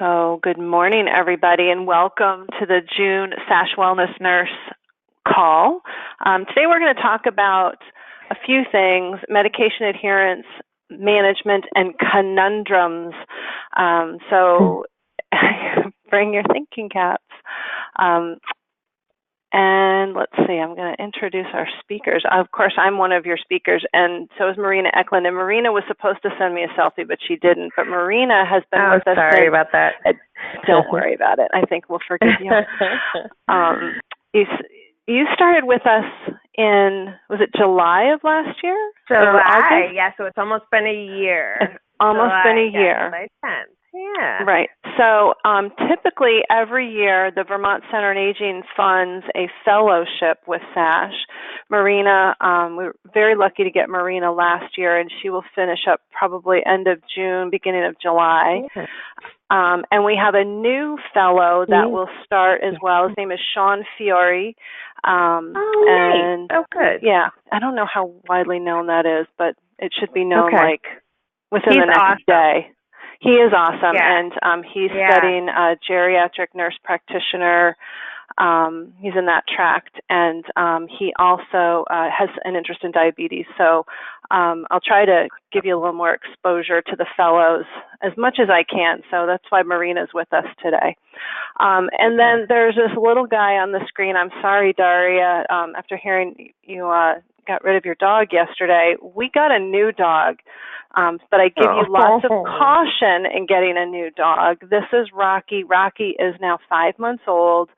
So good morning, everybody, and welcome to the June SASH Wellness Nurse call. Today we're going to talk about a few things: medication adherence, management, and conundrums. So bring your thinking caps. And let's see, I'm going to introduce our speakers. Of course, I'm one of your speakers, and so is Marina Eklund. And Marina was supposed to send me a selfie, but she didn't. But Marina has been with us. Sorry about that. Don't worry about it. I think we'll forgive you. You started with us in, was it July of last year? July, yeah, so it's almost been a year. It's almost been a year. July 10th. Yeah. Right. So typically every year the Vermont Center on Aging funds a fellowship with SASH. Marina, we were very lucky to get Marina last year, and she will finish up probably end of June, beginning of July. Yeah. And we have a new fellow that will start as well. His name is Sean Fiore. Nice. Oh, good. Yeah. I don't know how widely known that is, but it should be known like within the next day. He is awesome, and he's studying geriatric nurse practitioner. He's in that tract, and he also has an interest in diabetes. So I'll try to give you a little more exposure to the fellows as much as I can. So that's why Marina's with us today. And then there's this little guy on the screen. I'm sorry, Daria, after hearing you got rid of your dog yesterday. We got a new dog. But I give you lots of caution in getting a new dog. This is Rocky. Rocky is now 5 months old.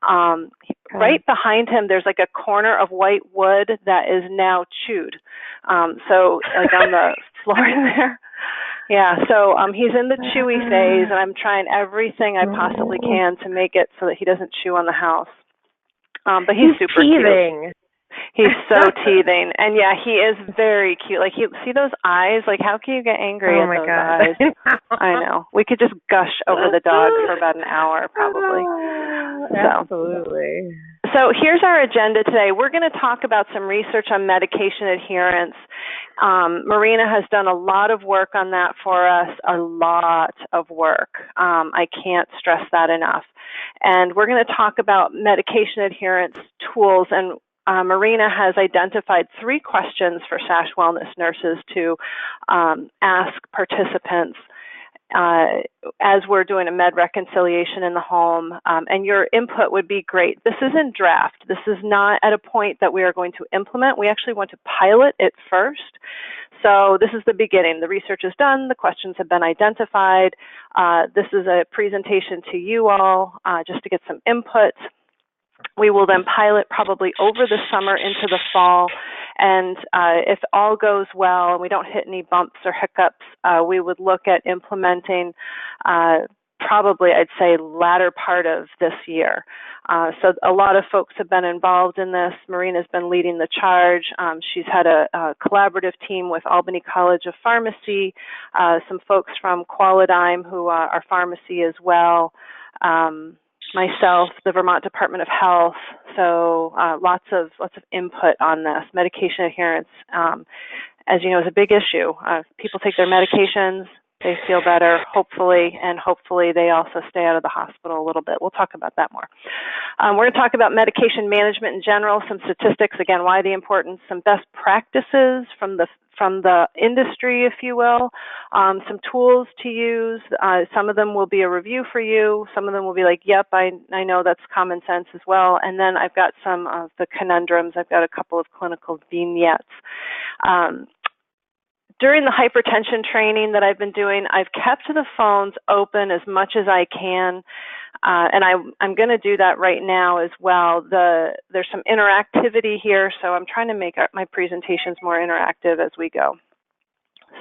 Right behind him, there's like a corner of white wood that is now chewed. So like on the floor there. Yeah, so he's in the chewy phase, and I'm trying everything I possibly can to make it so that he doesn't chew on the house. But he's super teething. Cute. He's so teething, and yeah, he is very cute. Like, see those eyes? Like, how can you get angry at those eyes? I know. We could just gush over the dog for about an hour, probably. Absolutely. So here's our agenda today. We're going to talk about some research on medication adherence. Marina has done a lot of work on that for us, a lot of work. I can't stress that enough. And we're going to talk about medication adherence tools, and Marina has identified 3 questions for SASH wellness nurses to ask participants as we're doing a med reconciliation in the home, and your input would be great. This is in draft. This is not at a point that we are going to implement. We actually want to pilot it first. So this is the beginning. The research is done. The questions have been identified. This is a presentation to you all just to get some input. We will then pilot probably over the summer into the fall, and if all goes well and we don't hit any bumps or hiccups, we would look at implementing probably, I'd say, latter part of this year. So a lot of folks have been involved in this. Marina's been leading the charge. She's had a collaborative team with Albany College of Pharmacy, some folks from Qualidigm who are pharmacy as well, myself, the Vermont Department of Health, so lots of input on this. Medication adherence, as you know, is a big issue. People take their medications, they feel better, hopefully, and hopefully they also stay out of the hospital a little bit. We'll talk about that more. We're going to talk about medication management in general, some statistics, again, why the importance, some best practices from the industry, if you will, some tools to use. Some of them will be a review for you. Some of them will be like, yep, I know that's common sense as well. And then I've got some of the conundrums. I've got a couple of clinical vignettes. During the hypertension training that I've been doing, I've kept the phones open as much as I can, and I'm going to do that right now as well. There's some interactivity here, so I'm trying to make my presentations more interactive as we go.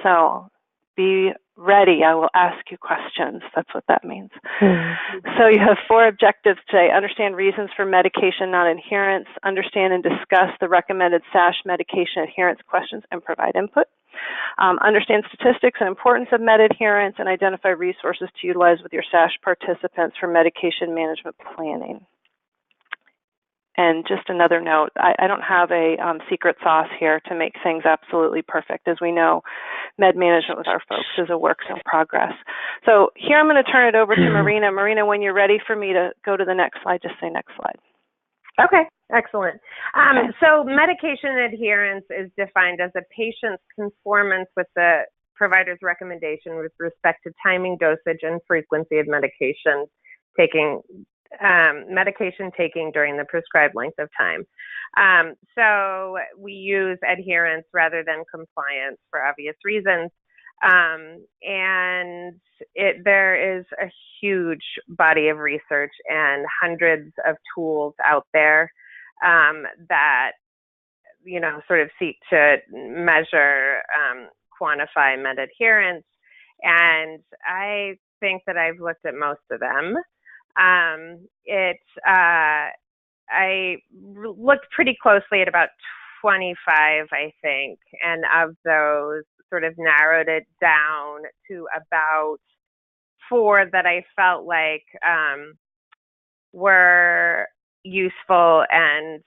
So be ready. I will ask you questions. That's what that means. So you have 4 objectives today. Understand reasons for medication non-adherence, understand and discuss the recommended SASH medication adherence questions and provide input. Understand statistics and importance of med adherence, and identify resources to utilize with your SASH participants for medication management planning. And just another note, I don't have a secret sauce here to make things absolutely perfect. As we know, med management with our folks is a work in progress. So here I'm going to turn it over to Marina. Marina, when you're ready for me to go to the next slide, just say next slide. Okay, excellent. So medication adherence is defined as a patient's conformance with the provider's recommendation with respect to timing, dosage, and frequency of medication taking during the prescribed length of time. So we use adherence rather than compliance for obvious reasons. And there is a huge body of research and hundreds of tools out there that, sort of seek to measure, quantify med adherence. And I think that I've looked at most of them. I looked pretty closely at about 25, I think, and of those sort of narrowed it down to about 4 that I felt like were useful and,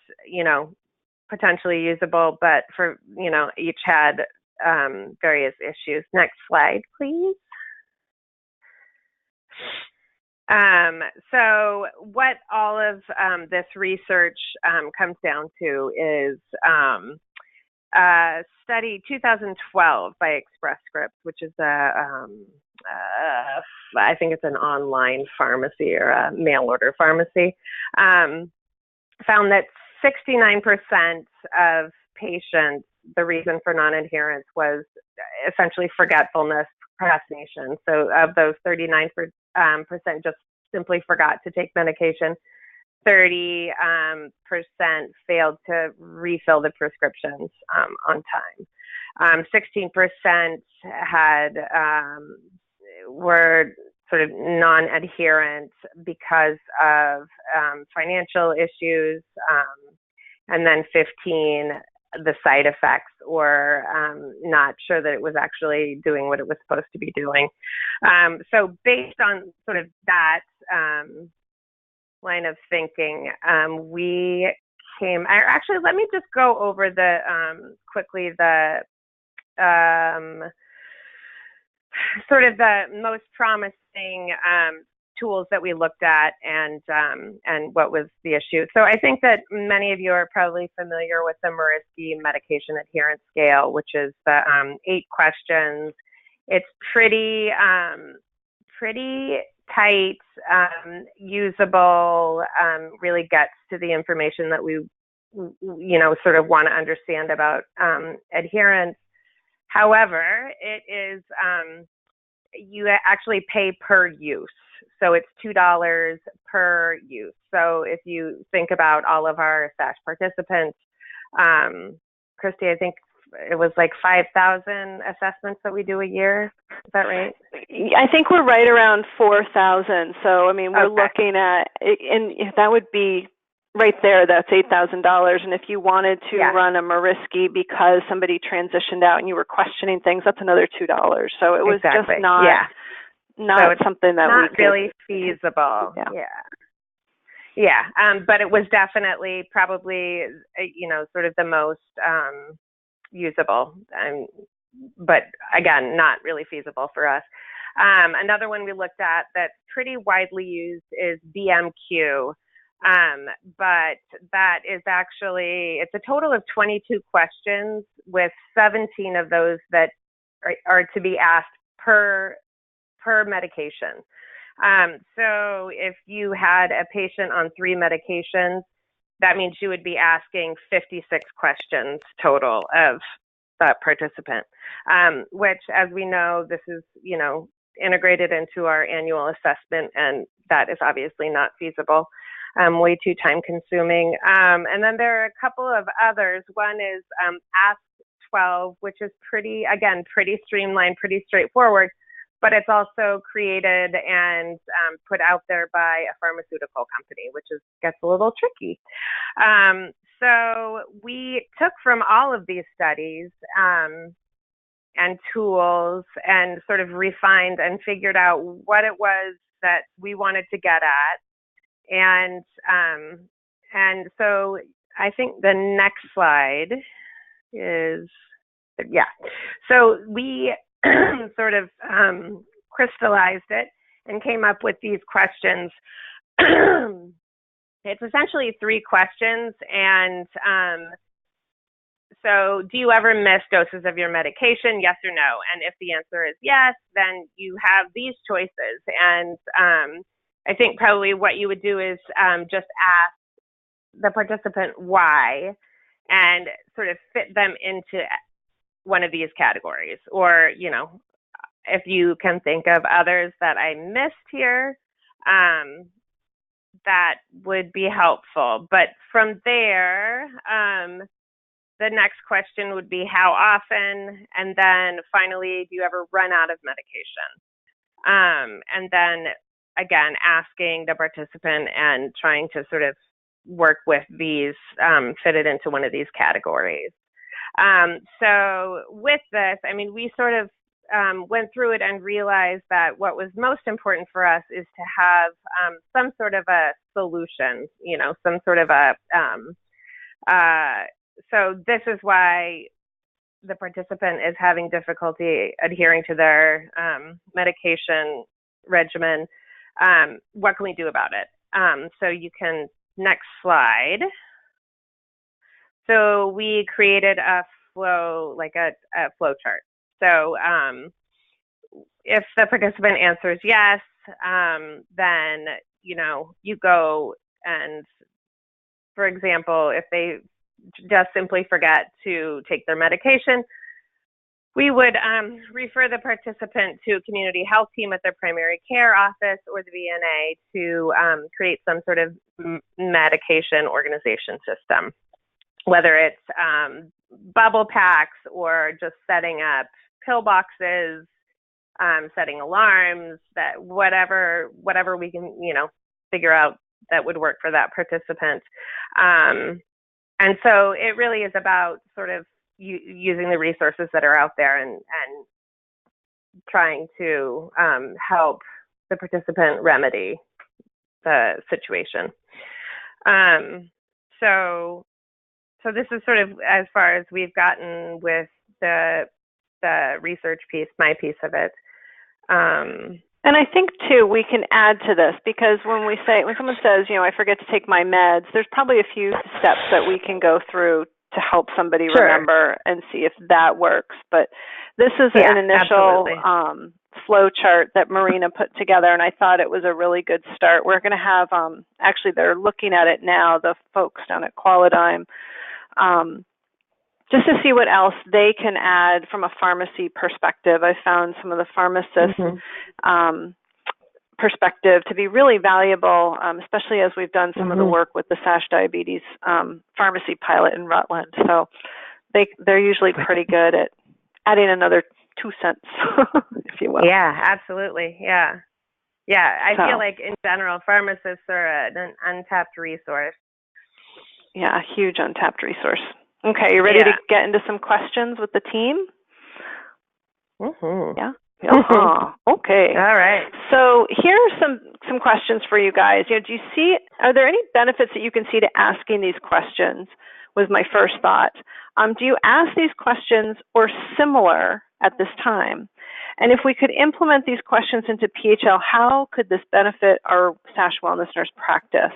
potentially usable, but for, each had various issues. Next slide, please. So what all of this research comes down to is study 2012 by Express Scripts, which is I think it's an online pharmacy or a mail order pharmacy, found that 69% of patients, the reason for non-adherence was essentially forgetfulness, procrastination. So of those 39% just simply forgot to take medication. 30% failed to refill the prescriptions on time. 16% were sort of non-adherent because of financial issues, and then 15 the side effects, or not sure that it was actually doing what it was supposed to be doing. So based on sort of that line of thinking, actually, let me just go over quickly the sort of the most promising tools that we looked at and what was the issue. So I think that many of you are probably familiar with the Meriski medication adherence scale, which is the 8 questions. It's pretty tight, usable, really gets to the information that we, sort of want to understand about adherence. However, it is, you actually pay per use. So it's $2 per use. So if you think about all of our SASH participants, Christy, I think it was like 5,000 assessments that we do a year. Is that right? I think we're right around 4,000. So, I mean, we're looking at, and that would be right there, that's $8,000. And if you wanted to run a Meriski because somebody transitioned out and you were questioning things, that's another $2. So it was just not something that not we could, really feasible. But it was definitely probably, sort of the most usable, but again, not really feasible for us. Another one we looked at that's pretty widely used is BMQ. But that is actually, it's a total of 22 questions with 17 of those that are to be asked per medication. So if you had a patient on 3 medications, that means you would be asking 56 questions total of that participant, which, as we know, this is, integrated into our annual assessment, and that is obviously not feasible. Way too time consuming. And then there are a couple of others. One is Ask 12, which is pretty streamlined, pretty straightforward, but it's also created and put out there by a pharmaceutical company, which gets a little tricky. So we took from all of these studies and tools and sort of refined and figured out what it was that we wanted to get at. And And so I think the next slide is, yeah. So we sort of crystallized it and came up with these questions. It's essentially 3 questions. And so do you ever miss doses of your medication? Yes or no? And if the answer is yes, then you have these choices. And I think probably what you would do is just ask the participant why and sort of fit them into one of these categories. Or, you know, if you can think of others that I missed here, that would be helpful. But from there, the next question would be how often, and then finally, do you ever run out of medication? And then again, asking the participant and trying to sort of work with these, fit it into one of these categories. So with this, I mean, we sort of went through it and realized that what was most important for us is to have some sort of a solution, you know, some sort of a, so this is why the participant is having difficulty adhering to their medication regimen. What can we do about it? So you can, next slide. So we created a flow, like a flow chart. So if the participant answers yes, then, you know, you go and, for example, if they just simply forget to take their medication, we would refer the participant to a community health team at their primary care office or the VNA to create some sort of medication organization system, whether it's bubble packs or just setting up pill boxes, setting alarms, that whatever we can, you know, figure out that would work for that participant. And so it really is about sort of using the resources that are out there and trying to help the participant remedy the situation. So this is sort of as far as we've gotten with the research piece, my piece of it. And I think, too, we can add to this because when someone says, you know, I forget to take my meds, there's probably a few steps that we can go through to help somebody remember and see if that works. But this is an initial flow chart that Marina put together, and I thought it was a really good start. We're going to have, actually, they're looking at it now, the folks down at Qualidigm, just to see what else they can add from a pharmacy perspective. I found some of the pharmacists' perspective to be really valuable, especially as we've done some of the work with the SASH diabetes pharmacy pilot in Rutland. So they're usually pretty good at adding another 2 cents, if you will. Yeah, absolutely. Yeah. I feel like in general, pharmacists are an untapped resource. Yeah, a huge untapped resource. Okay, you ready to get into some questions with the team? Yeah. Okay. All right. So here are some questions for you guys. You know, are there any benefits that you can see to asking these questions? Was my first thought. Do you ask these questions or similar at this time? And if we could implement these questions into PHL, how could this benefit our SASH wellness nurse practice?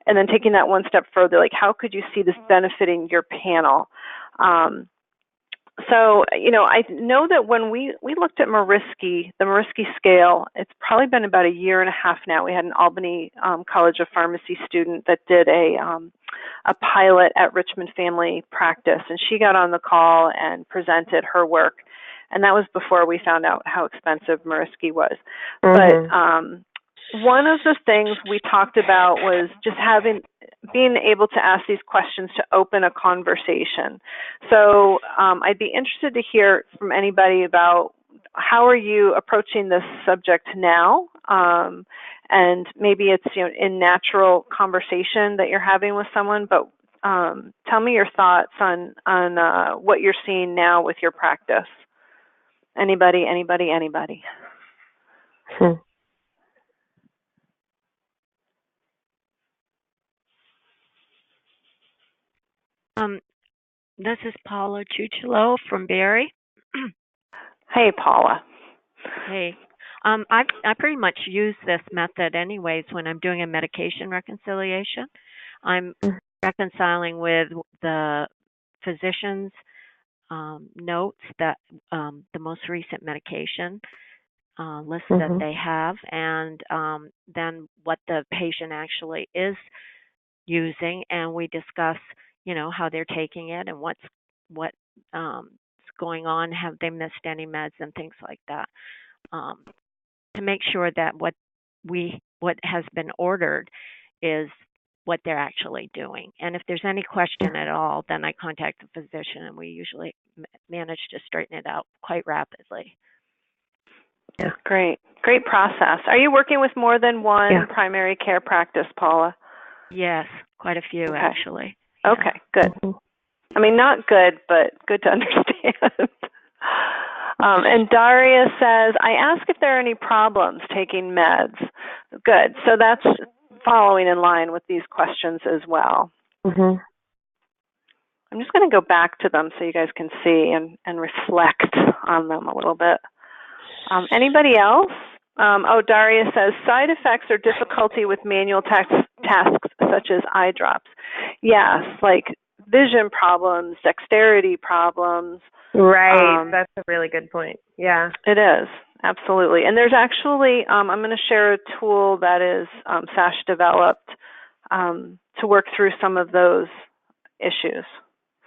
And then taking that one step further, like how could you see this benefiting your panel? So, you know, I know that when we looked at the Meriski scale, it's probably been about 1.5 years now. We had an Albany College of Pharmacy student that did a pilot at Richmond Family Practice, and she got on the call and presented her work. And that was before we found out how expensive Meriski was. But one of the things we talked about was just being able to ask these questions to open a conversation. So I'd be interested to hear from anybody about how are you approaching this subject now, and maybe it's, you know, in natural conversation that you're having with someone. But tell me your thoughts on what you're seeing now with your practice. Anybody? This is Paula Chuchilo from Barry. Hey, Paula. Hey. I pretty much use this method anyways when I'm doing a medication reconciliation. I'm reconciling with the physician's notes that the most recent medication list that they have, and then what the patient actually is using, and we discuss, how they're taking it and what's going on. Have they missed any meds and things like that, to make sure that what has been ordered is what they're actually doing. And if there's any question at all, then I contact the physician, and we usually manage to straighten it out quite rapidly. Yeah, great process. Are you working with more than one primary care practice, Paula? Yes, quite a few actually. Okay, good. I mean, not good, but good to understand. And Daria says, I ask if there are any problems taking meds. Good. So that's following in line with these questions as well. I'm just going to go back to them so you guys can see and reflect on them a little bit. Anybody else? Daria says, side effects or difficulty with manual tasks such as eye drops. Yes, like vision problems, dexterity problems. Right, that's a really good point. Yeah. It is, absolutely. And there's actually, I'm going to share a tool that is SASH developed to work through some of those issues.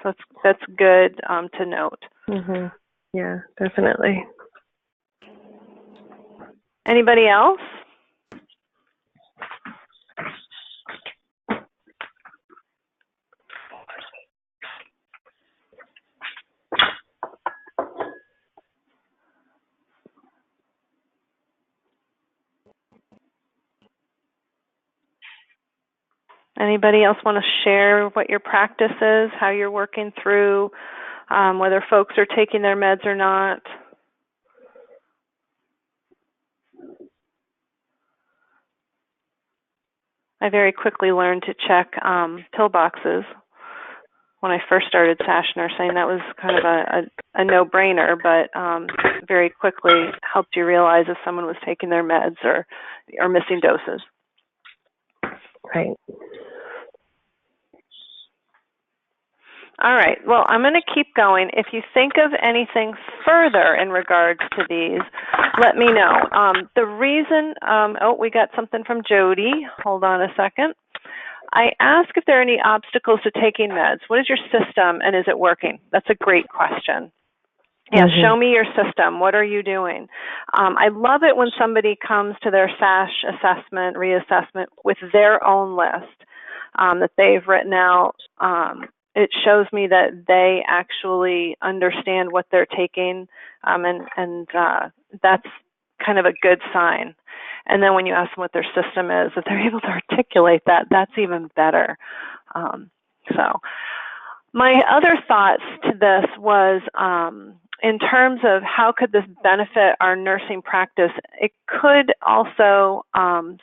So that's good to note. Yeah, definitely. Anybody else? Anybody else want to share what your practice is, how you're working through, whether folks are taking their meds or not? I very quickly learned to check pill boxes when I first started SASH nursing. That was kind of a no-brainer, but very quickly helped you realize if someone was taking their meds or missing doses. Right. All right. Well, I'm going to keep going. If you think of anything further in regards to these, let me know. The reason, we got something from Jody. Hold on a second. I ask if there are any obstacles to taking meds. What is your system, and is it working? That's a great question. Yeah, show me your system. What are you doing? I love it when somebody comes to their SASH assessment, reassessment with their own list that they've written out. It shows me that they actually understand what they're taking, and that's kind of a good sign. And then when you ask them what their system is, if they're able to articulate that, that's even better. So my other thoughts to this was, in terms of how could this benefit our nursing practice, it could also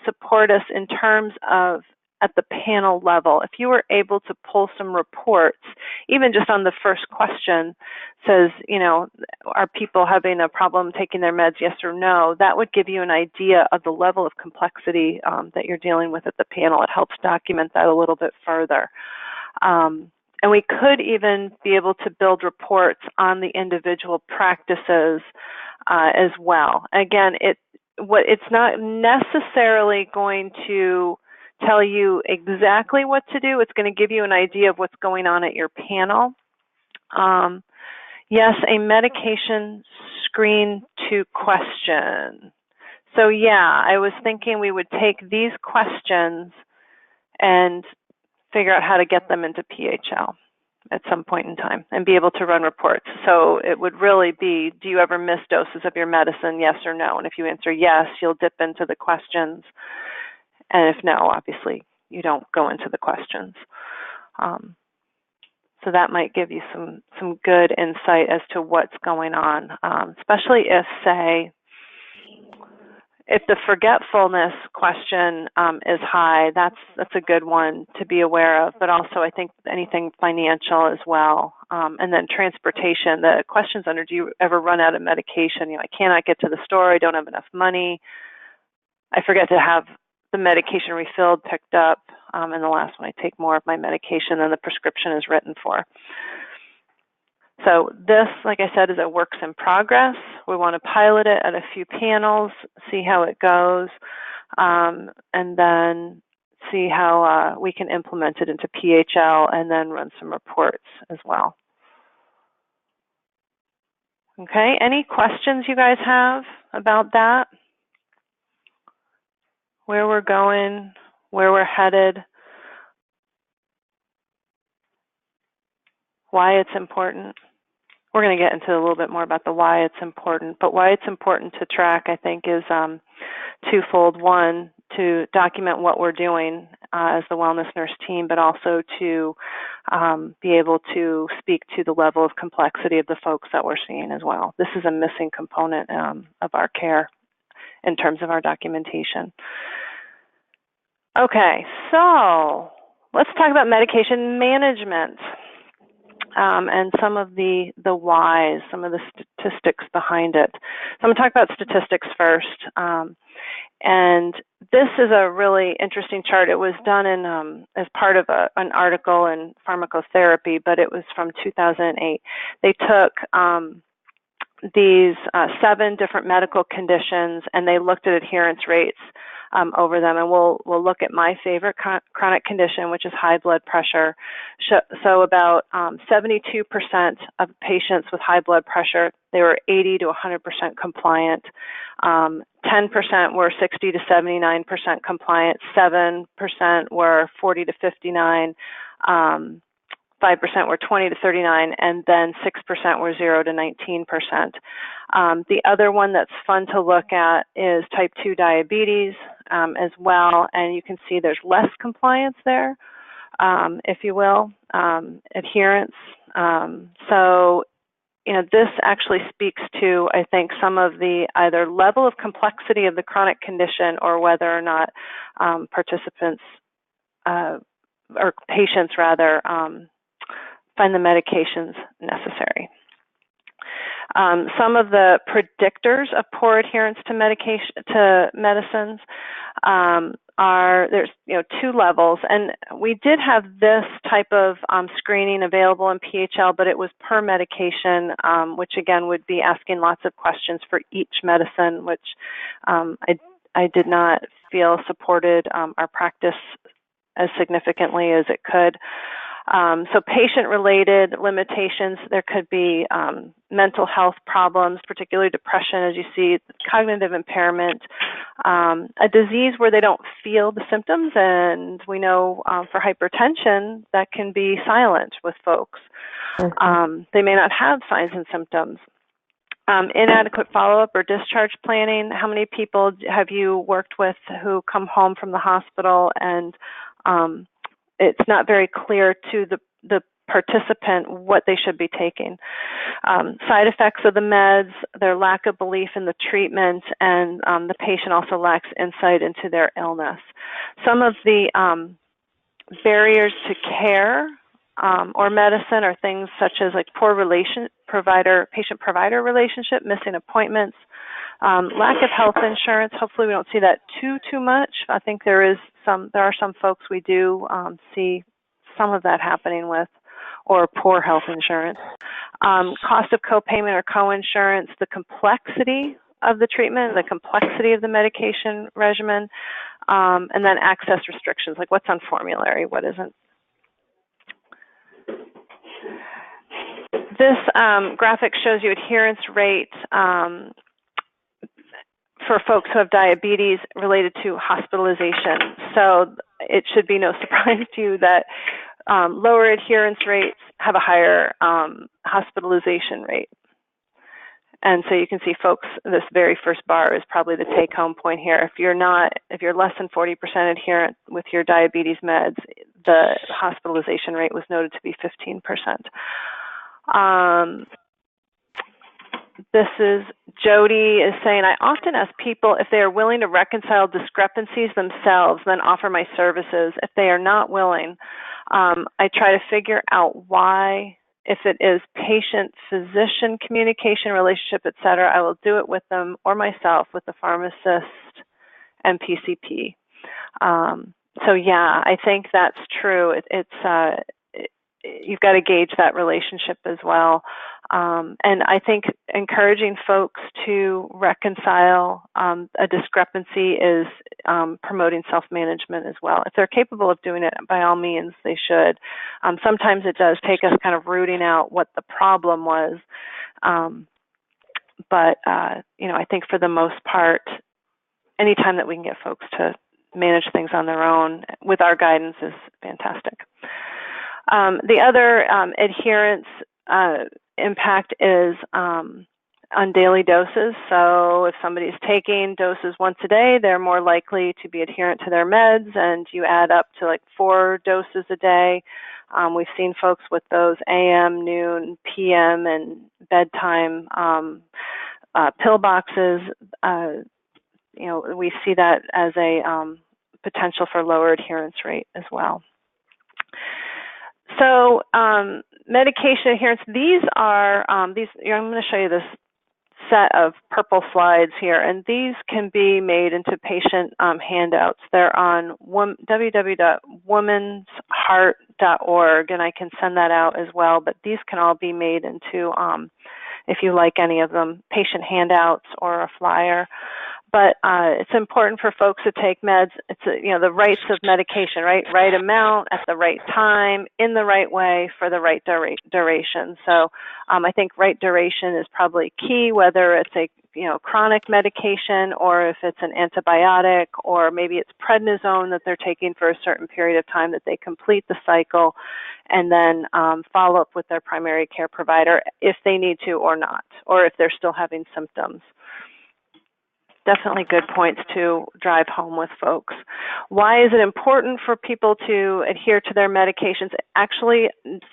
support us in terms of at the panel level. If you were able to pull some reports, even just on the first question, says, are people having a problem taking their meds, yes or no, that would give you an idea of the level of complexity that you're dealing with at the panel. It helps document that a little bit further. And we could even be able to build reports on the individual practices as well. Again, it's not necessarily going to tell you exactly what to do. It's going to give you an idea of what's going on at your panel. Yes, a medication screen to question. So yeah, I was thinking we would take these questions and figure out how to get them into PHL at some point in time and be able to run reports. So it would really be, do you ever miss doses of your medicine, yes or no? And if you answer yes, you'll dip into the questions. And if no, obviously, you don't go into the questions. So that might give you some good insight as to what's going on, especially if, say, If the forgetfulness question is high, that's a good one to be aware of, but also I think anything financial as well. And then transportation, the questions under, do you ever run out of medication? You know, I cannot get to the store, I don't have enough money, I forget to have the medication refilled, picked up, and the last one, I take more of my medication than the prescription is written for. So this, like I said, is a works in progress. We want to pilot it at a few panels, see how it goes, and then see how we can implement it into PHL and then run some reports as well. Okay, any questions you guys have about that? Where we're going, where we're headed, why it's important? We're going to get into a little bit more about the why it's important, but why it's important to track, I think, is twofold. One, to document what we're doing as the wellness nurse team, but also to be able to speak to the level of complexity of the folks that we're seeing as well. This is a missing component of our care in terms of our documentation. Okay, so let's talk about medication management. And some of the whys, some of the statistics behind it. So I'm going to talk about statistics first. And this is a really interesting chart. It was done in as part of an article in Pharmacotherapy, but it was from 2008. They took these 7 different medical conditions, and they looked at adherence rates over them, and we'll look at my favorite chronic condition, which is high blood pressure. So about 72% of patients with high blood pressure, they were 80 to 100% compliant. 10% were 60 to 79% compliant. 7% were 40 to 59. 5% were 20 to 39, and then 6% were 0 to 19%. The other one that's fun to look at is type 2 diabetes as well, and you can see there's less compliance there, if you will, adherence. So, you know, this actually speaks to, I think, some of the either level of complexity of the chronic condition or whether or not participants or patients rather find the medications necessary. Some of the predictors of poor adherence to medicines are, there's 2 levels, and we did have this type of screening available in PHL, but it was per medication, which again would be asking lots of questions for each medicine, which I did not feel supported our practice as significantly as it could. So patient-related limitations, there could be mental health problems, particularly depression, as you see, cognitive impairment, a disease where they don't feel the symptoms, and we know for hypertension, that can be silent with folks. They may not have signs and symptoms. Inadequate follow-up or discharge planning. How many people have you worked with who come home from the hospital and it's not very clear to the participant what they should be taking? Side effects of the meds, their lack of belief in the treatment, and the patient also lacks insight into their illness. Some of the barriers to care or medicine are things such as like poor patient-provider relationship, missing appointments, lack of health insurance. Hopefully we don't see that too much. I think there are some folks we do see some of that happening with, or poor health insurance. Cost of copayment or coinsurance, the complexity of the treatment, the complexity of the medication regimen, and then access restrictions, like what's on formulary, what isn't. This graphic shows you adherence rate for folks who have diabetes related to hospitalization. So it should be no surprise to you that lower adherence rates have a higher hospitalization rate. And so you can see, folks, this very first bar is probably the take-home point here. If you're less than 40% adherent with your diabetes meds, the hospitalization rate was noted to be 15%. This is Jody is saying, I often ask people if they are willing to reconcile discrepancies themselves, then offer my services. If they are not willing, I try to figure out why. If it is patient-physician communication, relationship, et cetera, I will do it with them or myself with the pharmacist and PCP. So yeah, I think that's true. You've got to gauge that relationship as well. And I think encouraging folks to reconcile a discrepancy is promoting self-management as well. If they're capable of doing it, by all means, they should. Sometimes it does take us kind of rooting out what the problem was. But I think for the most part, anytime that we can get folks to manage things on their own with our guidance is fantastic. The other adherence impact is on daily doses. So if somebody's taking doses once a day, they're more likely to be adherent to their meds, and you add up to like 4 doses a day. We've seen folks with those AM, noon, PM, and bedtime pill boxes. We see that as a potential for lower adherence rate as well. So medication adherence, these are, I'm going to show you this set of purple slides here, and these can be made into patient handouts. They're on www.womensheart.org, and I can send that out as well, but these can all be made into, if you like any of them, patient handouts or a flyer. But it's important for folks to take meds. It's the rights of medication, right? Right amount at the right time, in the right way, for the right duration. So I think right duration is probably key, whether it's a chronic medication or if it's an antibiotic, or maybe it's prednisone that they're taking for a certain period of time, that they complete the cycle and then follow up with their primary care provider if they need to or not, or if they're still having symptoms. Definitely good points to drive home with folks. Why is it important for people to adhere to their medications? Actually,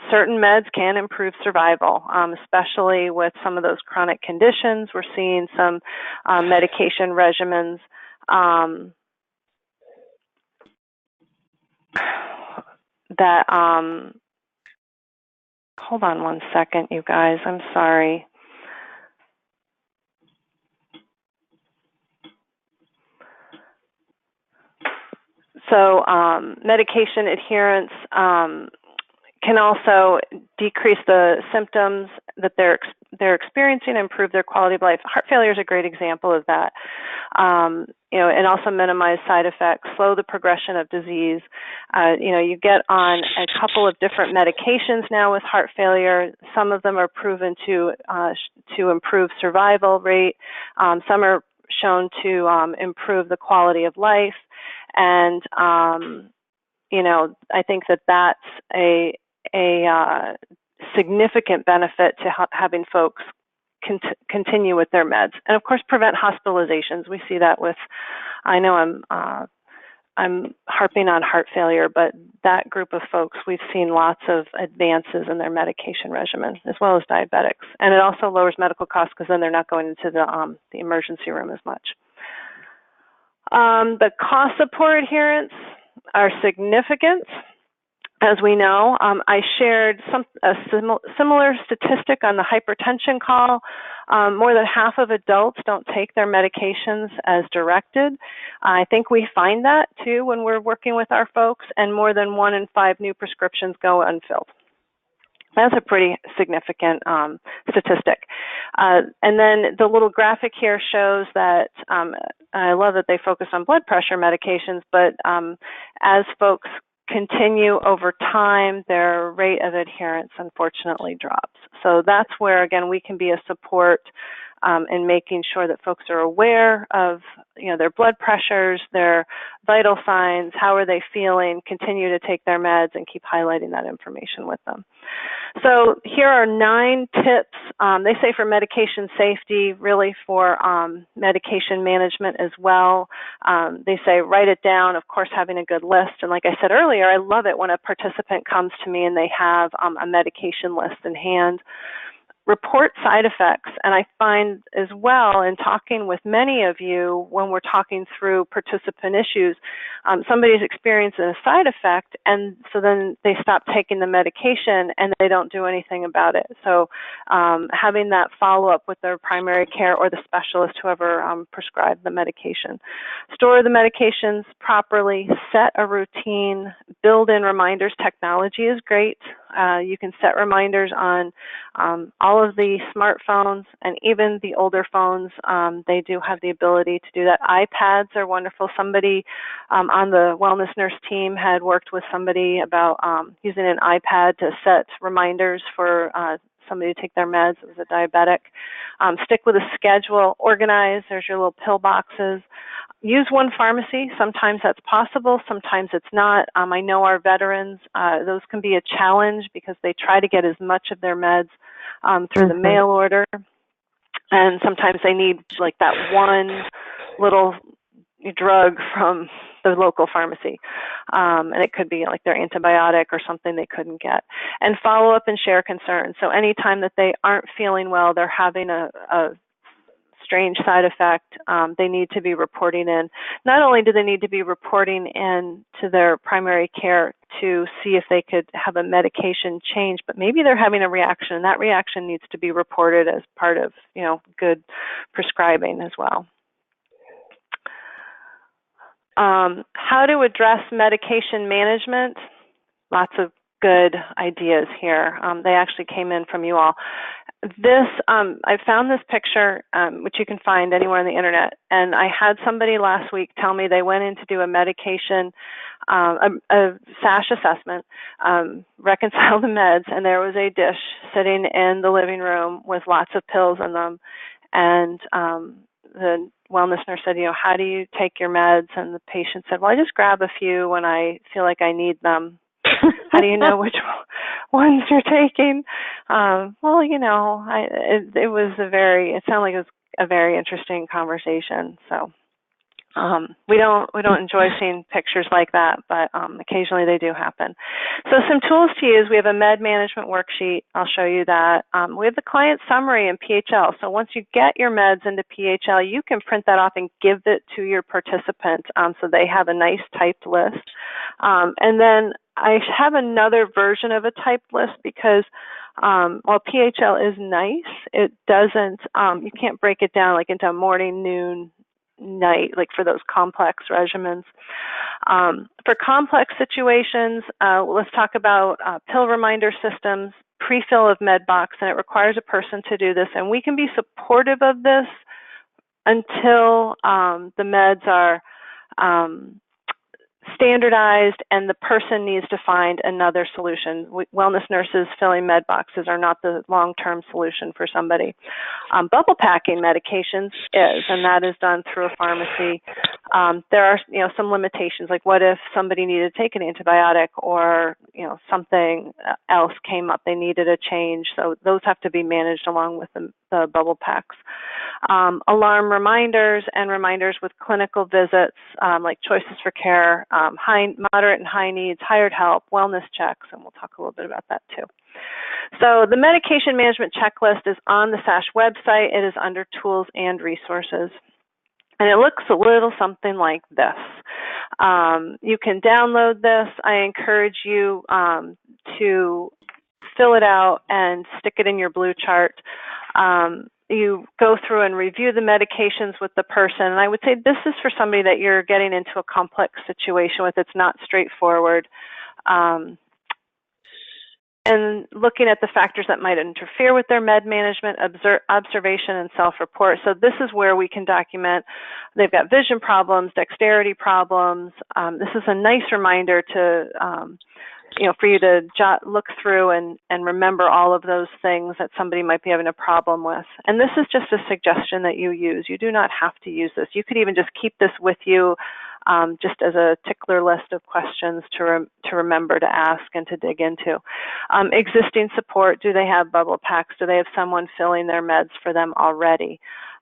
certain meds can improve survival, especially with some of those chronic conditions. We're seeing some medication regimens that, hold on one second, you guys, I'm sorry. So medication adherence can also decrease the symptoms that they're experiencing and improve their quality of life. Heart failure is a great example of that. And also minimize side effects, slow the progression of disease. You get on a couple of different medications now with heart failure. Some of them are proven to improve survival rate. Some are shown to improve the quality of life. And, I think that that's a significant benefit to having folks continue with their meds. And of course, prevent hospitalizations. We see that with, I know I'm harping on heart failure, but that group of folks, we've seen lots of advances in their medication regimen, as well as diabetics. And it also lowers medical costs because then they're not going into the emergency room as much. The cost of poor adherence are significant, as we know. I shared a similar statistic on the hypertension call. More than half of adults don't take their medications as directed. I think we find that too when we're working with our folks, and more than 1 in 5 new prescriptions go unfilled. That's a pretty significant statistic. And then the little graphic here shows that, I love that they focus on blood pressure medications, but as folks continue over time, their rate of adherence unfortunately drops. So that's where, again, we can be a support in making sure that folks are aware of their blood pressures, their vital signs, how are they feeling, continue to take their meds, and keep highlighting that information with them. So here are 9 tips. They say for medication safety, really for medication management as well. They say write it down, of course, having a good list. And like I said earlier, I love it when a participant comes to me and they have a medication list in hand. report side effects. And I find as well in talking with many of you when we're talking through participant issues, somebody's experiencing a side effect, and so then they stop taking the medication and they don't do anything about it. So having that follow-up with their primary care or the specialist, whoever prescribed the medication. Store the medications properly, set a routine, build in reminders. Technology is great. You can set reminders on all of the smartphones and even the older phones. They do have the ability to do that. iPads are wonderful. Somebody on the Wellness Nurse team had worked with somebody about using an iPad to set reminders for somebody to take their meds. It was a diabetic. Stick with a schedule, organize. There's your little pill boxes. Use one pharmacy. Sometimes that's possible, sometimes it's not. I know our veterans, those can be a challenge because they try to get as much of their meds through the mail order. And sometimes they need like that one little drug from the local pharmacy. And it could be like their antibiotic or something they couldn't get. And follow up and share concerns. So anytime that they aren't feeling well, they're having a strange side effect, they need to be reporting in. Not only do they need to be reporting in to their primary care to see if they could have a medication change, but maybe they're having a reaction, and that reaction needs to be reported as part of, good prescribing as well. How to address medication management. Lots of good ideas here. They actually came in from you all. This, I found this picture, which you can find anywhere on the internet, and I had somebody last week tell me they went in to do a medication, a SASH assessment, reconcile the meds, and there was a dish sitting in the living room with lots of pills in them, and the wellness nurse said, how do you take your meds? And the patient said, well, I just grab a few when I feel like I need them. How do you know which ones you're taking? It sounded like it was a very interesting conversation. So we don't enjoy seeing pictures like that, but occasionally they do happen. So some tools to use. We have a med management worksheet. I'll show you that. We have the client summary in PHL. So once you get your meds into PHL, you can print that off and give it to your participant so they have a nice typed list. And then I have another version of a typed list because while PHL is nice, it doesn't, you can't break it down like into morning, noon, night, like for those complex regimens. For complex situations, let's talk about pill reminder systems, pre-fill of MedBox, and it requires a person to do this. And we can be supportive of this until the meds are standardized and the person needs to find another solution. Wellness nurses filling med boxes are not the long-term solution for somebody. Bubble packing medications is, and that is done through a pharmacy. There are some limitations, like what if somebody needed to take an antibiotic or something else came up, they needed a change. So those have to be managed along with the bubble packs. Alarm reminders and reminders with clinical visits, like choices for care, moderate and high needs, hired help, wellness checks, and we'll talk a little bit about that too. So the medication management checklist is on the SASH website. It is under tools and resources. And it looks a little something like this. You can download this. I encourage you to fill it out and stick it in your blue chart. You go through and review the medications with the person. And I would say this is for somebody that you're getting into a complex situation with. It's not straightforward. And looking at the factors that might interfere with their med management, observation, and self-report. So this is where we can document they've got vision problems, dexterity problems. This is a nice reminder to, for you to look through and remember all of those things that somebody might be having a problem with. And this is just a suggestion that you use. You do not have to use this. You could even just keep this with you just as a tickler list of questions to remember to ask and to dig into. Existing support, do they have bubble packs? Do they have someone filling their meds for them already?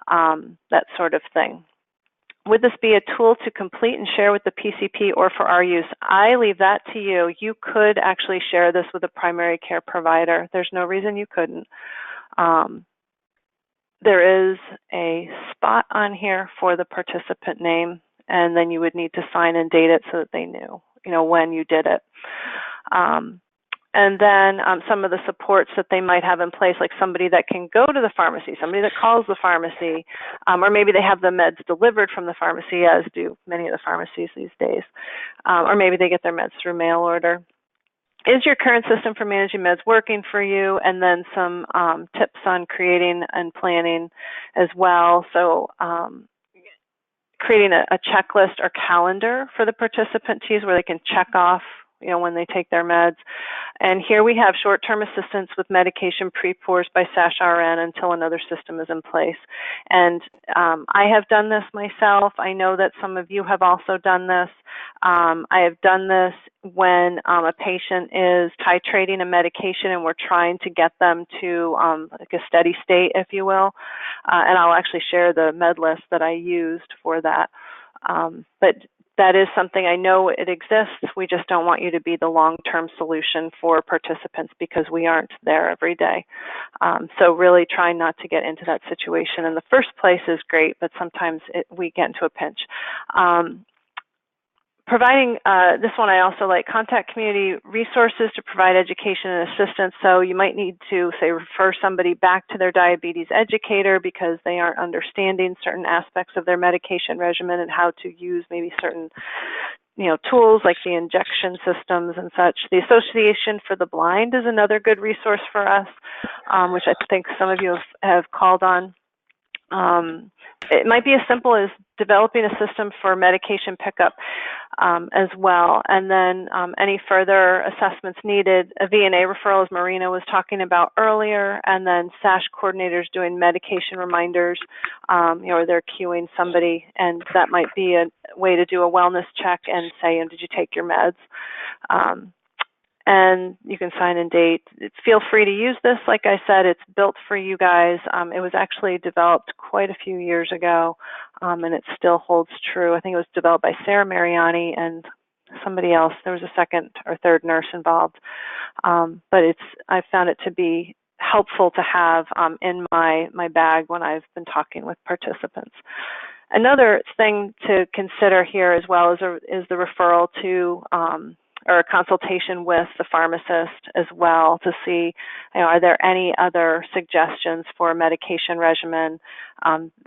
That sort of thing. Would this be a tool to complete and share with the PCP or for our use? I leave that to you. You could actually share this with a primary care provider. There's no reason you couldn't. There is a spot on here for the participant name, and then you would need to sign and date it so that they knew, when you did it. And then some of the supports that they might have in place, like somebody that can go to the pharmacy, somebody that calls the pharmacy, or maybe they have the meds delivered from the pharmacy, as do many of the pharmacies these days, or maybe they get their meds through mail order. Is your current system for managing meds working for you? And then some tips on creating and planning as well. So creating a checklist or calendar for the participant to use where they can check off when they take their meds. And here we have short-term assistance with medication pre-pours by SASH RN until another system is in place. And I have done this myself. I know that some of you have also done this. I have done this when a patient is titrating a medication and we're trying to get them to like a steady state, if you will. And I'll actually share the med list that I used for that. But that is something, I know it exists. We just don't want you to be the long-term solution for participants because we aren't there every day. So really trying not to get into that situation in the first place is great, but sometimes we get into a pinch. Providing, this one I also like, contact community resources to provide education and assistance. So you might need to, say, refer somebody back to their diabetes educator because they aren't understanding certain aspects of their medication regimen and how to use maybe certain tools like the injection systems and such. The Association for the Blind is another good resource for us, which I think some of you have called on. It might be as simple as developing a system for medication pickup as well. And then any further assessments needed, a VNA referral, as Marina was talking about earlier, and then SASH coordinators doing medication reminders, or they're queuing somebody, and that might be a way to do a wellness check and say, did you take your meds? And you can sign and date. Feel free to use this. Like I said, it's built for you guys. It was actually developed quite a few years ago, and it still holds true. I think it was developed by Sarah Mariani and somebody else. There was a second or third nurse involved. But I found it to be helpful to have in my bag when I've been talking with participants. Another thing to consider here as well is the referral to or a consultation with the pharmacist as well to see, are there any other suggestions for a medication regimen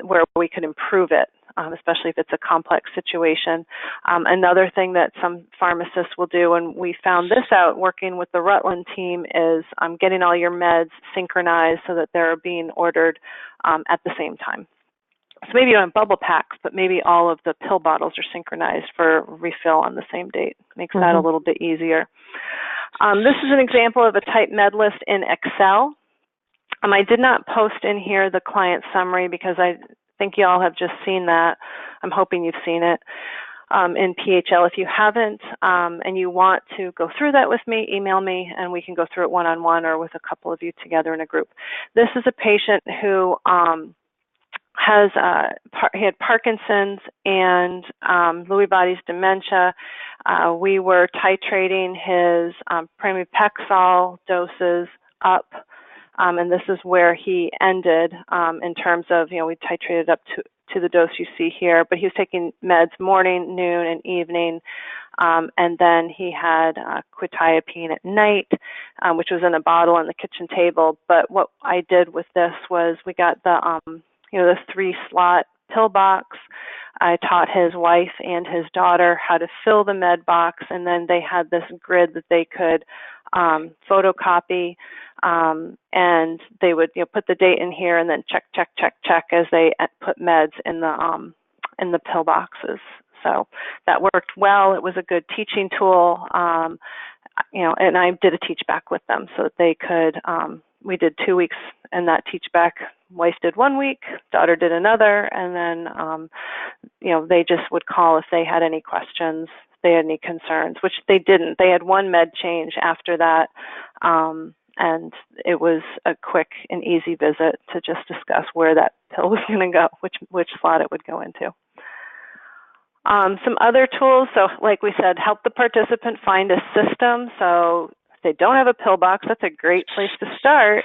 where we could improve it, especially if it's a complex situation. Another thing that some pharmacists will do, and we found this out working with the Rutland team, is getting all your meds synchronized so that they're being ordered at the same time. So maybe you don't have bubble packs, but maybe all of the pill bottles are synchronized for refill on the same date. Makes that a little bit easier. This is an example of a type med list in Excel. I did not post in here the client summary because I think you all have just seen that. I'm hoping you've seen it in PHL. If you haven't and you want to go through that with me, email me and we can go through it one-on-one or with a couple of you together in a group. This is a patient who he had Parkinson's and Lewy bodies dementia. We were titrating his pramipexole doses up, and this is where he ended in terms of, we titrated up to the dose you see here, but he was taking meds morning, noon, and evening, and then he had quetiapine at night, which was in a bottle on the kitchen table. But what I did with this was we got the 3-slot pill box. I taught his wife and his daughter how to fill the med box, and then they had this grid that they could photocopy, and they would put the date in here and then check as they put meds in the pill boxes. So that worked well. It was a good teaching tool, and I did a teach back with them so that they could. We did 2 weeks in that teach back. Wife did 1 week, daughter did another, and then, they just would call if they had any questions, if they had any concerns, which they didn't. They had one med change after that, and it was a quick and easy visit to just discuss where that pill was going to go, which slot it would go into. Some other tools, so like we said, help the participant find a system. So if they don't have a pill box, that's a great place to start.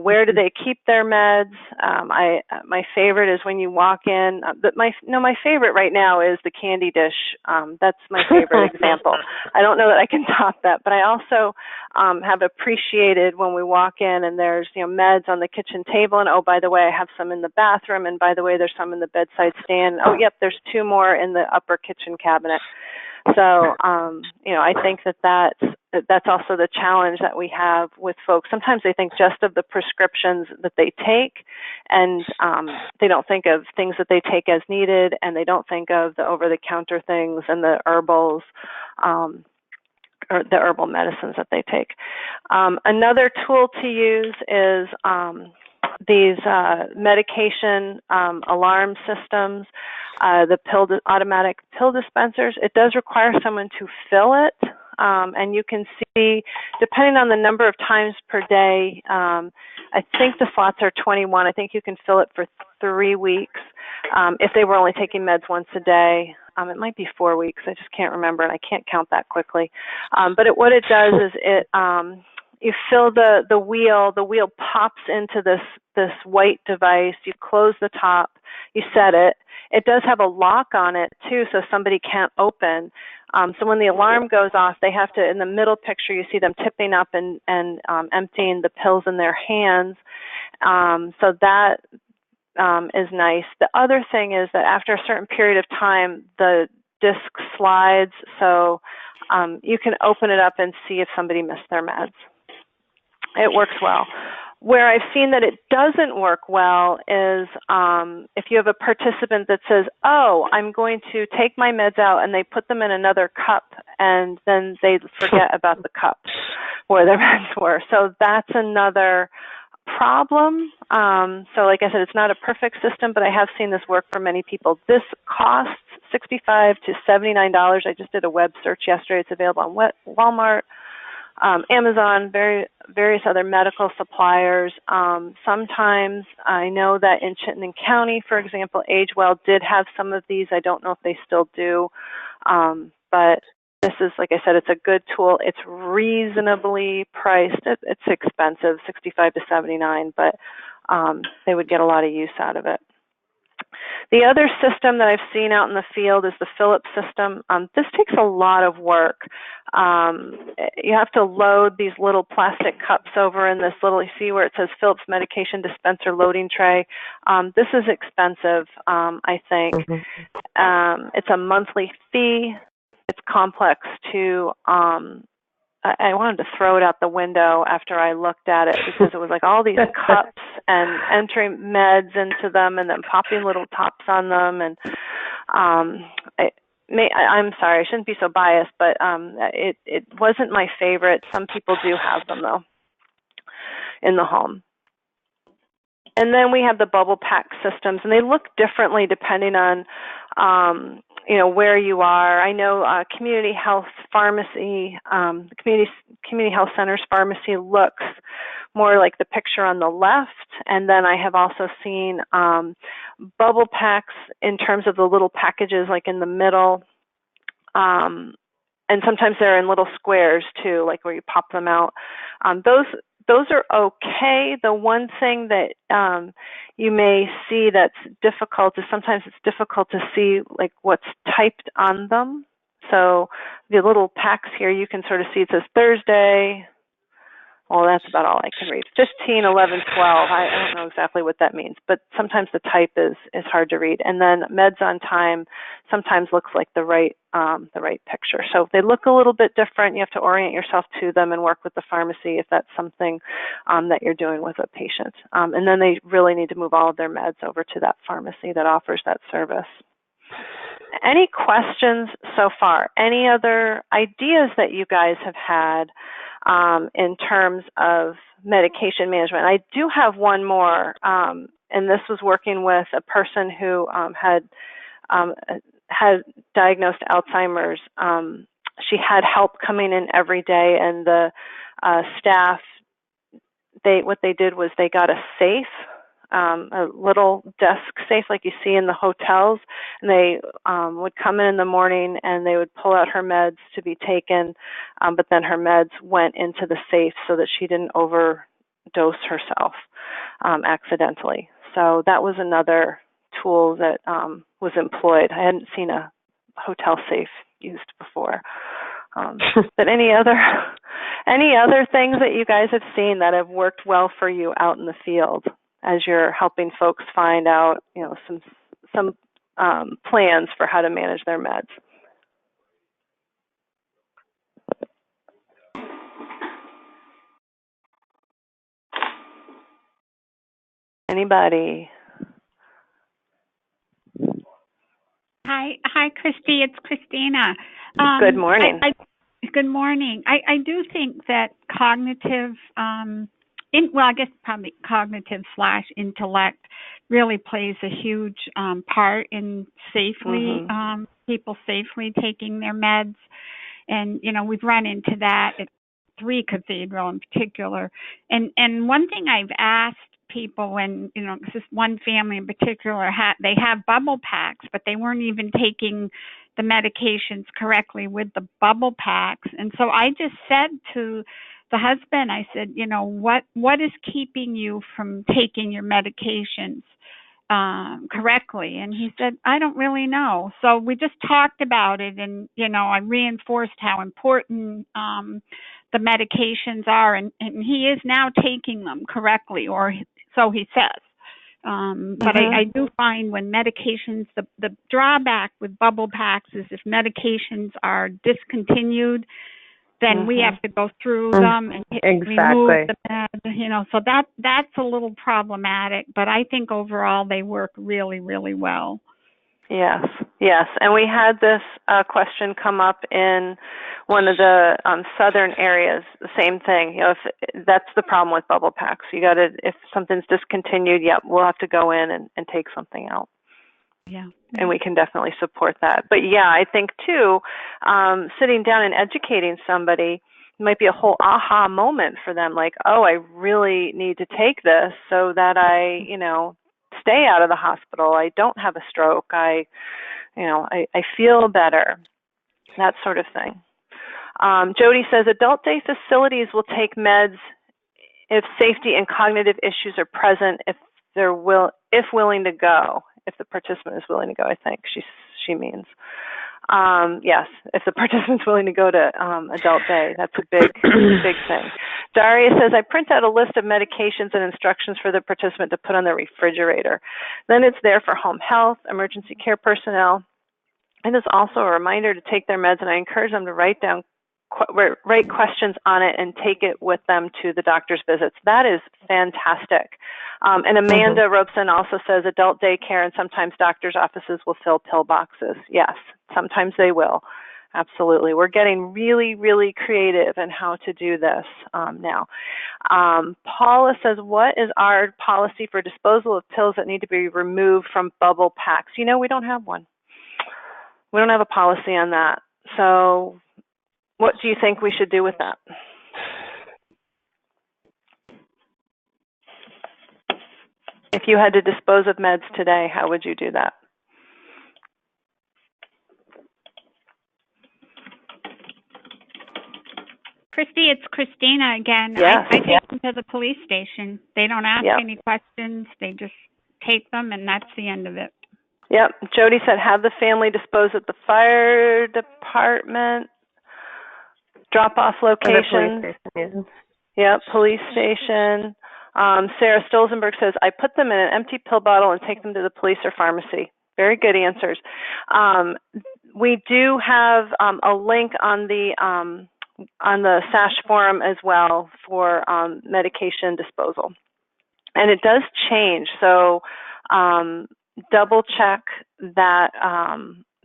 Where do they keep their meds? My favorite is when you walk in. But my favorite right now is the candy dish. That's my favorite example. I don't know that I can top that, but I also have appreciated when we walk in and there's meds on the kitchen table, and oh, by the way, I have some in the bathroom, and by the way, there's some in the bedside stand. Oh, yep, there's 2 more in the upper kitchen cabinet. So, I think that's also the challenge that we have with folks. Sometimes they think just of the prescriptions that they take, and they don't think of things that they take as needed, and they don't think of the over-the-counter things and the herbals, or the herbal medicines that they take. Another tool to use is these medication alarm systems, the automatic pill dispensers. It does require someone to fill it, and you can see, depending on the number of times per day, I think the slots are 21. I think you can fill it for 3 weeks if they were only taking meds once a day. It might be 4 weeks. I just can't remember, and I can't count that quickly. But what it does is you fill the wheel. The wheel pops into this white device. You close the top. You set it. It does have a lock on it too, so somebody can't open. So when the alarm goes off, they have to. In the middle picture, you see them tipping up and emptying the pills in their hands. So that is nice. The other thing is that after a certain period of time, the disc slides, so you can open it up and see if somebody missed their meds. It works well. Where I've seen that it doesn't work well is if you have a participant that says, oh, I'm going to take my meds out, and they put them in another cup, and then they forget about the cup where their meds were. So that's another problem. So like I said, it's not a perfect system, but I have seen this work for many people. This costs $65 to $79. I just did a web search yesterday. It's available on Walmart, Amazon, various other medical suppliers. Sometimes I know that in Chittenden County, for example, AgeWell did have some of these. I don't know if they still do, but this is, like I said, it's a good tool. It's reasonably priced. It's expensive, $65 to $79, but they would get a lot of use out of it. The other system that I've seen out in the field is the Philips system. This takes a lot of work. You have to load these little plastic cups over in this little, you see where it says Philips medication dispenser loading tray. This is expensive, I think. It's a monthly fee. It's complex too. I wanted to throw it out the window after I looked at it because it was like all these cups and entering meds into them and then popping little tops on them. And I'm sorry, I shouldn't be so biased, but it wasn't my favorite. Some people do have them though in the home. And then we have the bubble pack systems, and they look differently depending on where you are. I know community health pharmacy, community health centers pharmacy looks more like the picture on the left. And then I have also seen bubble packs in terms of the little packages like in the middle. And sometimes they're in little squares too, like where you pop them out. Those are okay. The one thing that you may see that's difficult is sometimes it's difficult to see like what's typed on them. So the little packs here, you can sort of see it says Thursday. Well, that's about all I can read. 15, 11, 12. I don't know exactly what that means, but sometimes the type is hard to read. And then meds on time sometimes looks like the right picture. So they look a little bit different. You have to orient yourself to them and work with the pharmacy if that's something that you're doing with a patient. And then they really need to move all of their meds over to that pharmacy that offers that service. Any questions so far? Any other ideas that you guys have had in terms of medication management? I do have one more, and this was working with a person who had diagnosed Alzheimer's. She had help coming in every day, and the staff, what they did was they got a safe, a little desk safe like you see in the hotels, and they would come in the morning and they would pull out her meds to be taken, but then her meds went into the safe so that she didn't dose herself accidentally. So that was another tool that was employed. I hadn't seen a hotel safe used before. But any other things that you guys have seen that have worked well for you out in the field as you're helping folks find out, some plans for how to manage their meds? Anybody? Hi, Christy. It's Christina. Good morning. Good morning. I do think that cognitive, I guess probably cognitive/intellect really plays a huge part in safely people safely taking their meds, and we've run into that at 3 Cathedral in particular. And one thing I've asked people when, this one family in particular, they have bubble packs, but they weren't even taking the medications correctly with the bubble packs. And so I just said to the husband, I said, what is keeping you from taking your medications correctly? And he said, I don't really know. So we just talked about it, and I reinforced how important the medications are, and he is now taking them correctly, or so he says. But I do find when medications, the drawback with bubble packs is if medications are discontinued, then we have to go through them and remove the med, so that's a little problematic, but I think overall they work really, really well. Yes. And we had this question come up in one of the southern areas, the same thing. If that's the problem with bubble packs. If something's discontinued, we'll have to go in and take something out. Yeah. And we can definitely support that. But I think too, sitting down and educating somebody might be a whole aha moment for them, like, oh, I really need to take this so that I, stay out of the hospital. I don't have a stroke. I feel better, that sort of thing. Jody says adult day facilities will take meds if safety and cognitive issues are present, if willing to go, if the participant is willing to go, I think she means. Yes, if the participant's willing to go to adult day, that's a big thing. Daria says, I print out a list of medications and instructions for the participant to put on the refrigerator. Then it's there for home health, emergency care personnel. And it's also a reminder to take their meds, and I encourage them to write questions on it and take it with them to the doctor's visits. That is fantastic. And Amanda Robeson also says adult daycare and sometimes doctor's offices will fill pill boxes. Yes, sometimes they will. Absolutely. We're getting really, really creative in how to do this now. Paula says, what is our policy for disposal of pills that need to be removed from bubble packs? We don't have one. We don't have a policy on that. So what do you think we should do with that? If you had to dispose of meds today, how would you do that? Christy, it's Christina again. Yes. I take them to the police station. They don't ask any questions. They just take them, and that's the end of it. Yep. Jody said, have the family dispose at the fire department, drop-off location. Yep, police station. Sarah Stolzenberg says, I put them in an empty pill bottle and take them to the police or pharmacy. Very good answers. We do have a link on the SASH forum as well for medication disposal. And it does change, so double check that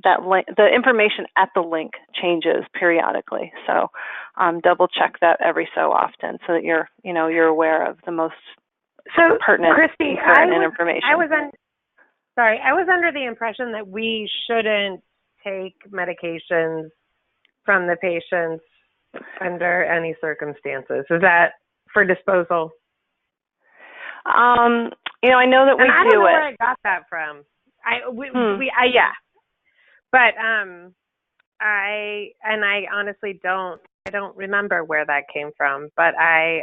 that link, the information at the link changes periodically. So double check that every so often so that you're aware of the most pertinent information. I was under the impression that we shouldn't take medications from the patients under any circumstances. Is that for disposal? I know that we do it. I don't know where I got that from. Yeah. But I honestly don't remember where that came from. But I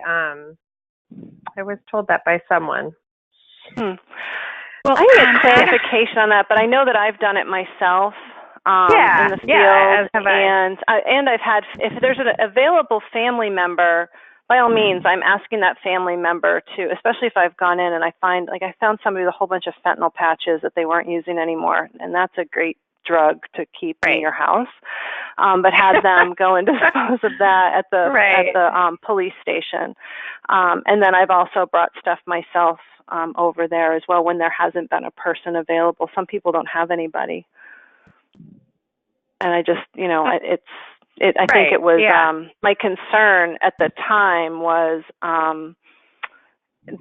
I was told that by someone. Well, I can get clarification on that, but I know that I've done it myself in the field, and I've had, if there's an available family member, by all means, I'm asking that family member to, especially if I've gone in and I found somebody with a whole bunch of fentanyl patches that they weren't using anymore, and that's a great drug to keep in your house, but had them go and dispose of that at the police station. And then I've also brought stuff myself over there as well when there hasn't been a person available. Some people don't have anybody. And I just, I think it was, my concern at the time was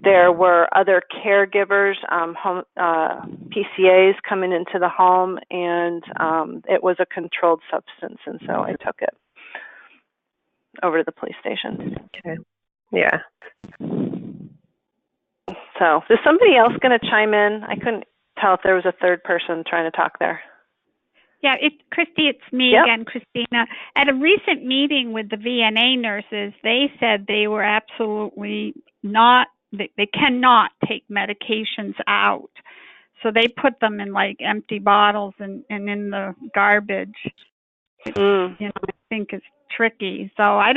there were other caregivers, home PCAs coming into the home, and it was a controlled substance, and so I took it over to the police station. Okay. Yeah. So, is somebody else going to chime in? I couldn't tell if there was a third person trying to talk there. Yeah, Christy, it's me again, Christina. At a recent meeting with the VNA nurses, they said they were absolutely not, they cannot take medications out. So they put them in like empty bottles and in the garbage. I think it's tricky. So I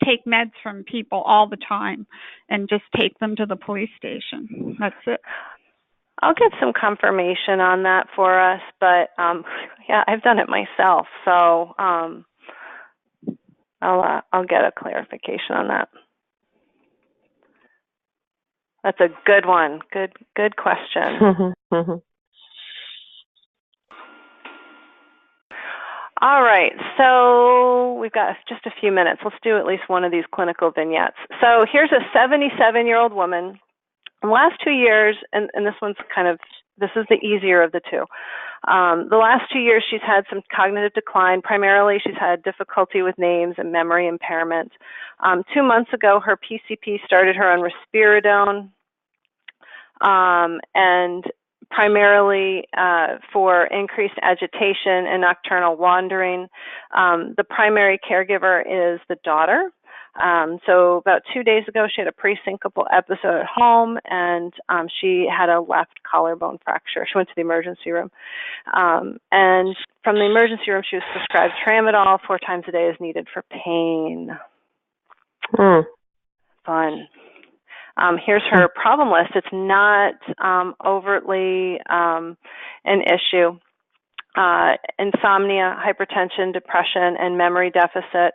take meds from people all the time and just take them to the police station. That's it. I'll get some confirmation on that for us, but I've done it myself, so I'll get a clarification on that. That's a good one. Good question. All right, so we've got just a few minutes. Let's do at least one of these clinical vignettes. So here's a 77-year-old woman. In the last 2 years, and this one's this is the easier of the two. The last 2 years, she's had some cognitive decline. Primarily, she's had difficulty with names and memory impairment. 2 months ago, her PCP started her on risperidone, and primarily for increased agitation and nocturnal wandering. The primary caregiver is the daughter. So about 2 days ago, she had a pre-syncopal episode at home, and she had a left collarbone fracture. She went to the emergency room. And from the emergency room, she was prescribed tramadol 4 times a day as needed for pain. Fun. Here's her problem list. It's not overtly an issue. Insomnia, hypertension, depression, and memory deficit.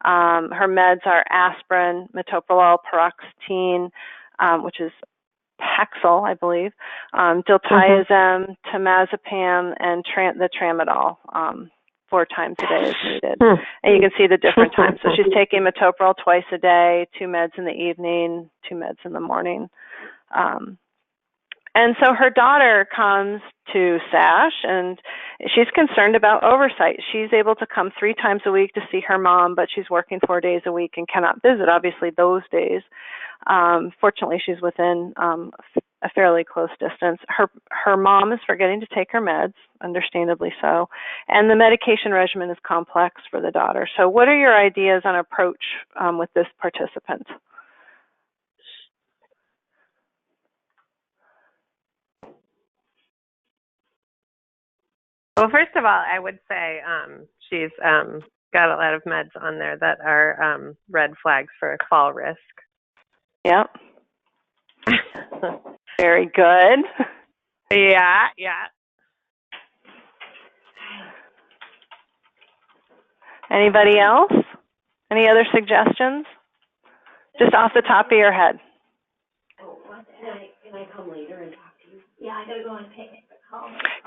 Her meds are aspirin, metoprolol, paroxetine, which is Paxil, I believe, diltiazem, temazepam, and the tramadol 4 times a day as needed. And you can see the different times. So she's taking metoprolol twice a day, 2 meds in the evening, 2 meds in the morning. And so her daughter comes to SASH, and she's concerned about oversight. She's able to come 3 times a week to see her mom, but she's working 4 days a week and cannot visit, obviously, those days. Fortunately, she's within a fairly close distance. Her mom is forgetting to take her meds, understandably so, and the medication regimen is complex for the daughter. So what are your ideas on approach with this participant? Well, first of all, I would say she's got a lot of meds on there that are red flags for fall risk. Yep. Very good. Yeah. Anybody else? Any other suggestions? Just off the top of your head. Oh, can I come later and talk to you? Yeah, I gotta go on a picnic.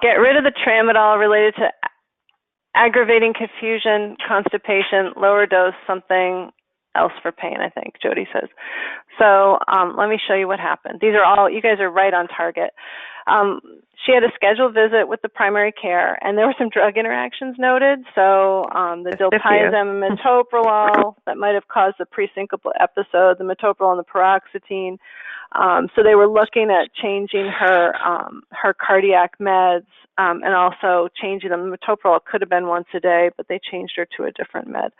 Get rid of the tramadol related to aggravating confusion, constipation, lower dose something else for pain, I think, Jody says. So let me show you what happened. These are all, you guys are right on target. She had a scheduled visit with the primary care, and there were some drug interactions noted. So the diltiazem and metoprolol that might have caused the pre-syncopal episode, the metoprolol and the paroxetine. So they were looking at changing her cardiac meds and also changing them. The metoprolol could have been once a day, but they changed her to a different med.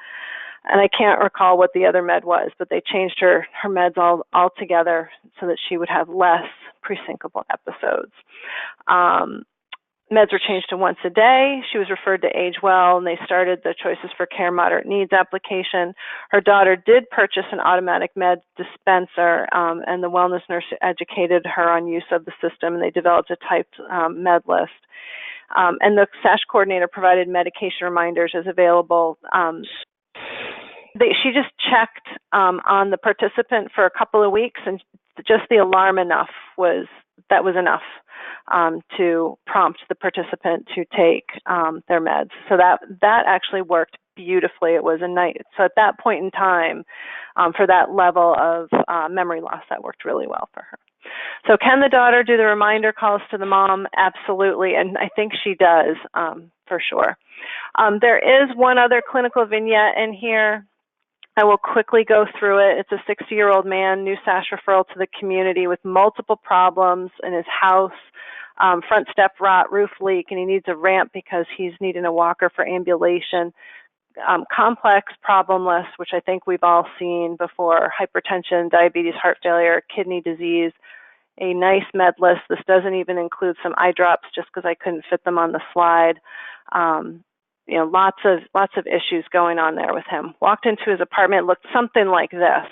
and I can't recall what the other med was, but they changed her meds altogether so that she would have less presyncopal episodes. Meds were changed to once a day. She was referred to Age Well, and they started the Choices for Care Moderate Needs application. Her daughter did purchase an automatic med dispenser, and the wellness nurse educated her on use of the system, and they developed a typed med list. And the SASH coordinator provided medication reminders as available. She just checked on the participant for a couple of weeks, and just the alarm was enough to prompt the participant to take their meds. So that actually worked beautifully. It was a night. So at that point in time, for that level of memory loss, that worked really well for her. So can the daughter do the reminder calls to the mom? Absolutely, and I think she does for sure. There is one other clinical vignette in here. I will quickly go through it. It's a 60-year-old man, new SASH referral to the community with multiple problems in his house, front step rot, roof leak, and he needs a ramp because he's needing a walker for ambulation. Complex problem list, which I think we've all seen before: hypertension, diabetes, heart failure, kidney disease. A nice med list. This doesn't even include some eye drops just because I couldn't fit them on the slide. Lots of issues going on there with him. Walked into his apartment, looked something like this.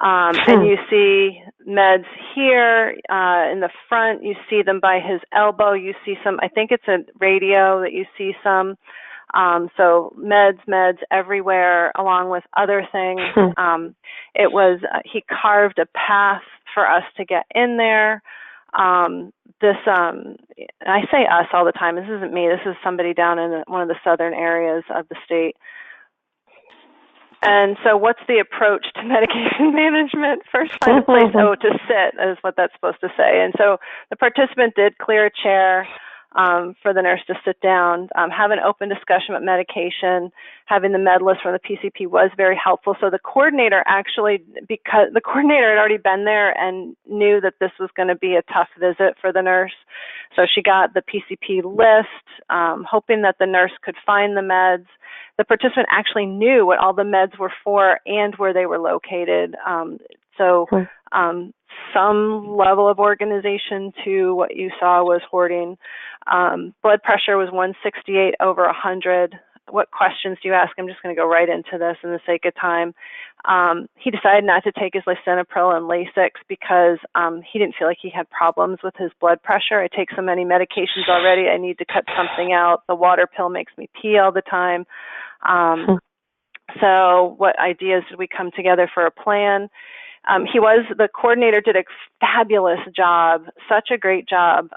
And you see meds here in the front. You see them by his elbow. You see some, I think it's a radio that you see some. So meds everywhere, along with other things. He carved a path for us to get in there. I say us all the time. This isn't me. This is somebody down in one of the southern areas of the state. And so what's the approach to medication management? First, find a place to sit is what that's supposed to say. And so the participant did clear a chair for the nurse to sit down, have an open discussion about medication. Having the med list from the PCP was very helpful. So the coordinator because the coordinator had already been there and knew that this was going to be a tough visit for the nurse. So she got the PCP list, hoping that the nurse could find the meds. The participant actually knew what all the meds were for and where they were located. Some level of organization to what you saw was hoarding. Blood pressure was 168 over 100. What questions do you ask? I'm just going to go right into this in the sake of time. He decided not to take his lisinopril and Lasix because he didn't feel like he had problems with his blood pressure. I take so many medications already. I need to cut something out. The water pill makes me pee all the time. So what ideas did we come together for a plan? The coordinator did a fabulous job, such a great job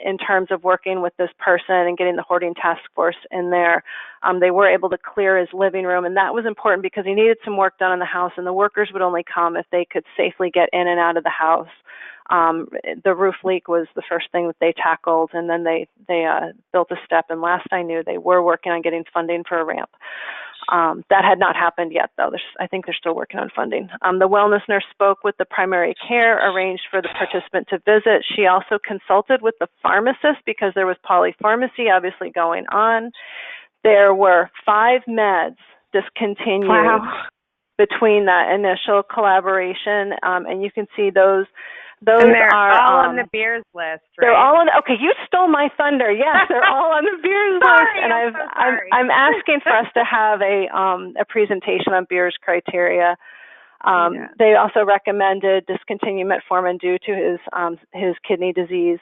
in terms of working with this person and getting the hoarding task force in there. They were able to clear his living room, and that was important because he needed some work done in the house, and the workers would only come if they could safely get in and out of the house. The roof leak was the first thing that they tackled, and then they built a step, and last I knew, they were working on getting funding for a ramp. That had not happened yet, though. I think they're still working on funding. The wellness nurse spoke with the primary care, arranged for the participant to visit. She also consulted with the pharmacist because there was polypharmacy obviously going on. There were 5 meds discontinued between that initial collaboration, and you can see those and they're all on the beers list, right? They're all on. Okay, you stole my thunder. Yes, they're all on the beers list, and I'm asking for us to have a presentation on beers criteria. They also recommended discontinue metformin due to his kidney disease.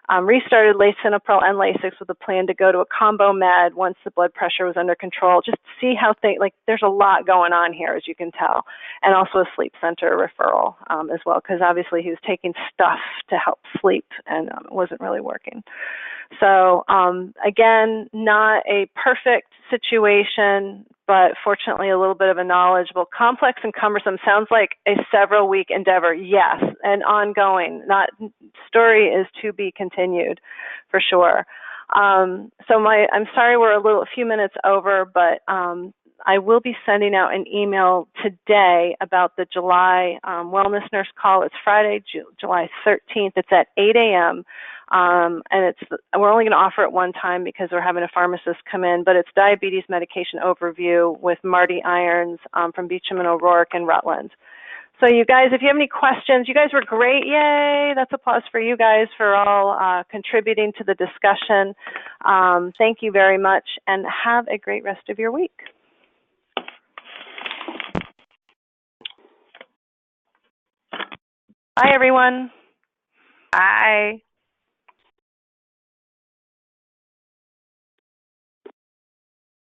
Restarted lisinopril and Lasix with a plan to go to a combo med once the blood pressure was under control. Just to see how there's a lot going on here, as you can tell, and also a sleep center referral as well, because obviously he was taking stuff to help sleep and it wasn't really working. So again, not a perfect situation, but fortunately a little bit of a knowledgeable. Complex and cumbersome sounds like a several-week endeavor. Yes, and ongoing. Story is to be continued for sure. I'm sorry we're a few minutes over, but I will be sending out an email today about the July wellness nurse call. It's Friday, July 13th. It's at 8 a.m. And we're only going to offer it one time because we're having a pharmacist come in, but it's Diabetes Medication Overview with Marty Irons from Beecham and O'Rourke in Rutland. So you guys, if you have any questions, you guys were great. Yay. That's applause for you guys for all contributing to the discussion. Thank you very much, and have a great rest of your week. Bye, everyone. Bye.